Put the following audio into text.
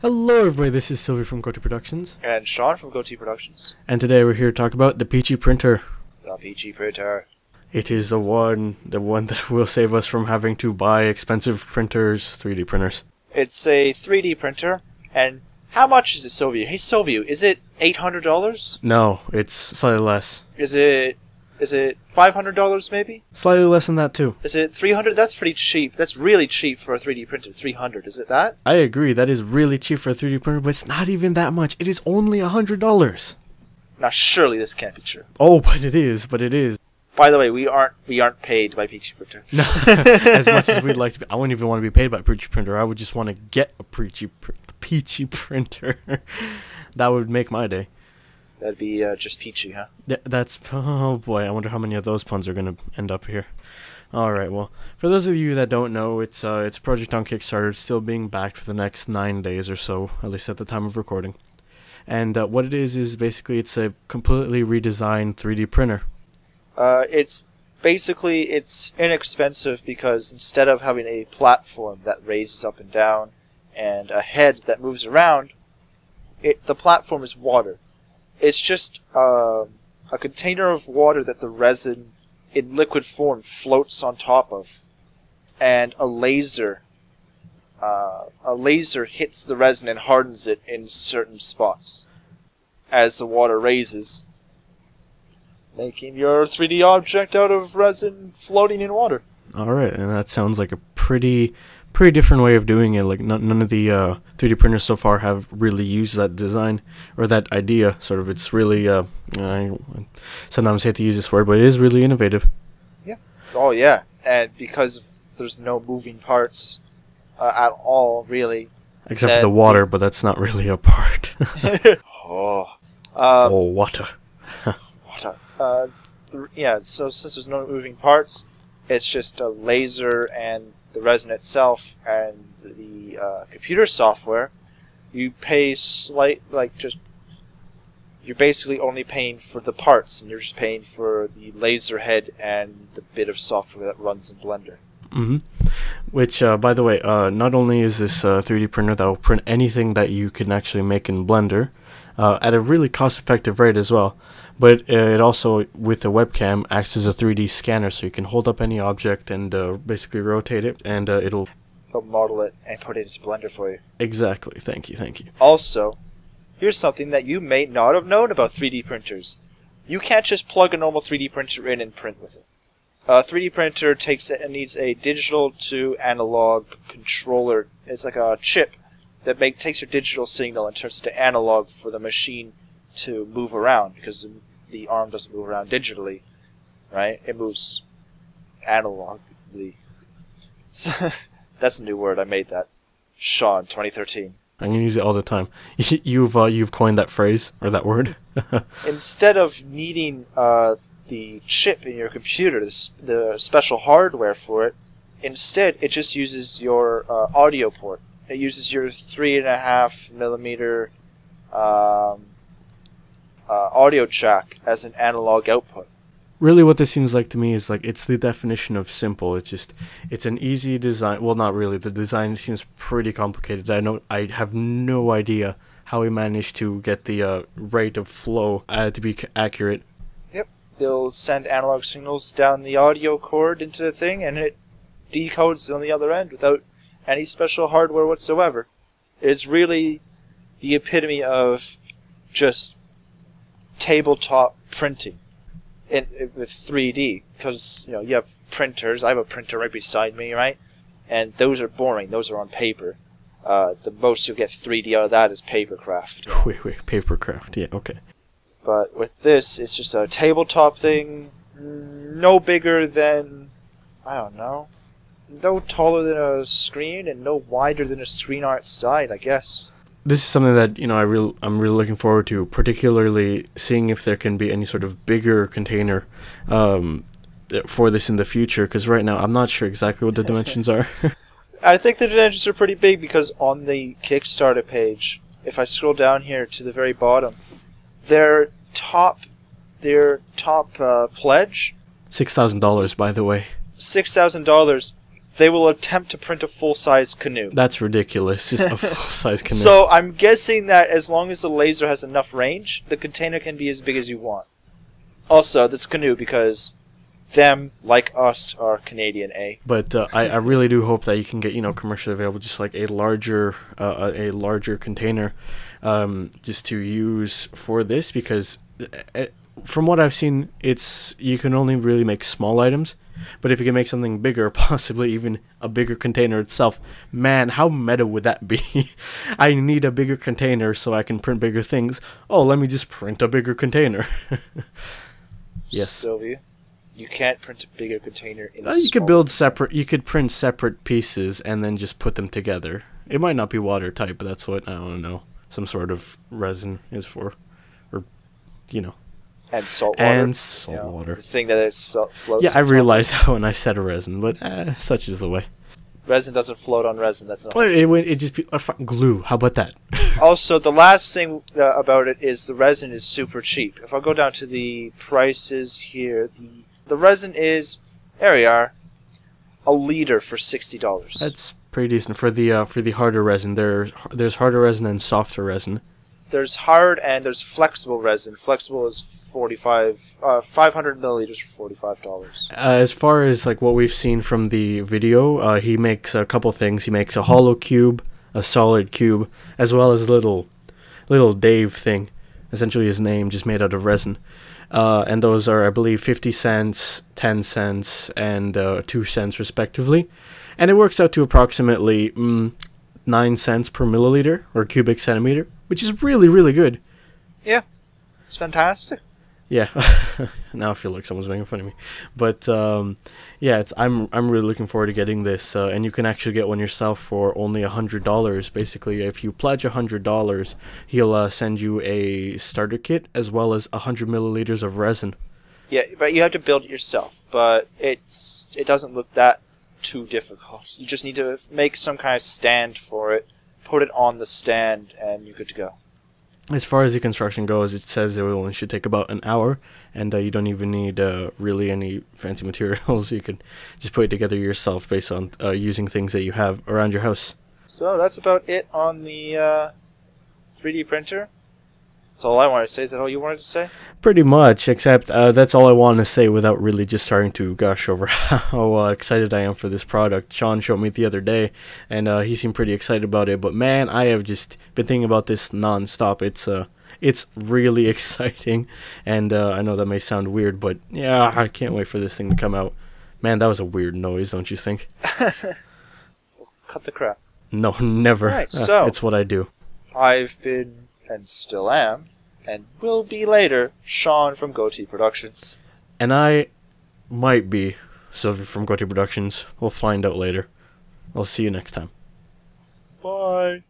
Hello everybody, this is Silviu from GoateaProductions. And Sean from GoateaProductions. And today we're here to talk about the Peachy Printer. The Peachy Printer. It is the one that will save us from having to buy expensive printers, 3D printers. It's a 3D printer, and how much is it, Silviu? Hey Silviu, is it $800? No, it's slightly less. Is it $500 maybe? Slightly less than that too. Is it $300? That's pretty cheap. That's really cheap for a 3D printer. $300, is it that? I agree, that is really cheap for a 3D printer, but it's not even that much. It is only $100. Now surely this can't be true. Oh, but it is. By the way, we aren't paid by Peachy Printer. No, as much as we'd like to be. I wouldn't even want to be paid by Peachy Printer. I would just want to get a Peachy Printer. That would make my day. That'd be just peachy, huh? Yeah, that's... Oh boy, I wonder how many of those puns are going to end up here. Alright, well, for those of you that don't know, it's a project on Kickstarter. It's still being backed for the next 9 days or so, at least at the time of recording. And what it is basically it's a completely redesigned 3D printer. It's inexpensive because instead of having a platform that raises up and down and a head that moves around, the platform is water. It's just a container of water that the resin in liquid form floats on top of, and a laser hits the resin and hardens it in certain spots as the water raises, making your 3D object out of resin floating in water. Alright, and that sounds like a pretty different way of doing it. Like none of the 3D printers so far have really used that design or that idea. Sort of, it's really I sometimes hate to use this word, but it is really innovative. Yeah. Oh yeah, and because there's no moving parts at all, really. Except for the water, but that's not really a part. Water. Water. Yeah. So since there's no moving parts, it's just a laser and the resin itself and the computer software. You pay you're basically only paying for the parts, and you're just paying for the laser head and the bit of software that runs in Blender. Mm-hmm. Which, by the way, not only is this a 3D printer that will print anything that you can actually make in Blender at a really cost-effective rate as well, but it also, with a webcam, acts as a 3D scanner, so you can hold up any object and basically rotate it, and it'll model it and put it into Blender for you. Exactly. Thank you. Also, here's something that you may not have known about 3D printers. You can't just plug a normal 3D printer in and print with it. A 3D printer needs a digital to analog controller. It's like a chip that takes your digital signal and turns it to analog for the machine to move around, because the arm doesn't move around digitally, right? It moves analogically. That's a new word. I made that. Sean, 2013. I'm gonna use it all the time. You've coined that phrase or that word. Instead of needing the chip in your computer, the special hardware for it, instead it just uses your audio port. It uses your 3.5mm audio jack as an analog output. Really what this seems like to me is like it's the definition of simple. It's an easy design. Well, not really. The design seems pretty complicated. I have no idea how we managed to get the rate of flow to be accurate. Yep. They'll send analog signals down the audio cord into the thing, and it decodes on the other end without any special hardware whatsoever. It's really the epitome of just tabletop printing with 3D, because you have printers. I have a printer right beside me, right? And those are boring. Those are on paper. The most you'll get 3D out of that is papercraft. Wait, papercraft. Yeah, okay. But with this, it's just a tabletop thing, no bigger than, I don't know, no taller than a screen and no wider than a screen on its side, I guess. This is something that I'm really looking forward to, particularly seeing if there can be any sort of bigger container for this in the future, because right now I'm not sure exactly what the dimensions are. I think the dimensions are pretty big, because on the Kickstarter page, if I scroll down here to the very bottom, their top pledge, $6,000, by the way. $6,000 they will attempt to print a full-size canoe. That's ridiculous. Just a full-size canoe. So I'm guessing that as long as the laser has enough range, the container can be as big as you want. Also, this canoe, because them, like us, are Canadian, eh? But I really do hope that you can get, commercially available, just like a larger container, just to use for this, because from what I've seen, you can only really make small items. But if you can make something bigger, possibly even a bigger container itself, man, how meta would that be? I need a bigger container so I can print bigger things. Oh, let me just print a bigger container. Yes. Silviu, you can't print a bigger container in You could build separate. You could print separate pieces and then just put them together. It might not be watertight, but that's what, I don't know, some sort of resin is for, or And salt water. And salt water. The thing that it floats. Yeah, I realized that when I said resin, but such is the way. Resin doesn't float on resin. That's not. Well, it just be glue. How about that? Also, the last thing about it is the resin is super cheap. If I go down to the prices here, the resin is, there we are, a liter for $60. That's pretty decent for the harder resin. There's harder resin and softer resin. There's hard and there's flexible resin. Flexible is 500 milliliters for $45. As far as like what we've seen from the video, he makes a couple things. He makes a hollow cube, a solid cube, as well as a little Dave thing, essentially his name, just made out of resin. And those are, I believe, 50 cents, 10 cents, and 2 cents respectively. And it works out to approximately 9 cents per milliliter or cubic centimeter, which is really, really good. Yeah, it's fantastic. Yeah, now I feel like someone's making fun of me, but yeah, I'm really looking forward to getting this, and you can actually get one yourself for only $100. Basically, if you pledge $100, he'll send you a starter kit as well as 100 milliliters of resin. Yeah, but you have to build it yourself. But it doesn't look that too difficult. You just need to make some kind of stand for it, put it on the stand, and you're good to go. As far as the construction goes, it says it only should take about an hour, and you don't even need really any fancy materials. You could just put it together yourself based on using things that you have around your house. So that's about it on the 3D printer. That's all I wanted to say. Is that all you wanted to say? Pretty much, except that's all I want to say without really just starting to gush over how excited I am for this product. Sean showed me the other day, and he seemed pretty excited about it. But man, I have just been thinking about this non-stop. It's really exciting, and I know that may sound weird, but yeah, I can't wait for this thing to come out. Man, that was a weird noise, don't you think? Cut the crap. No, never. Right, so it's what I do. I've been, and still am, and will be later, Sean from GoateaProductions. And I might be Silviu from GoateaProductions. We'll find out later. I'll see you next time. Bye.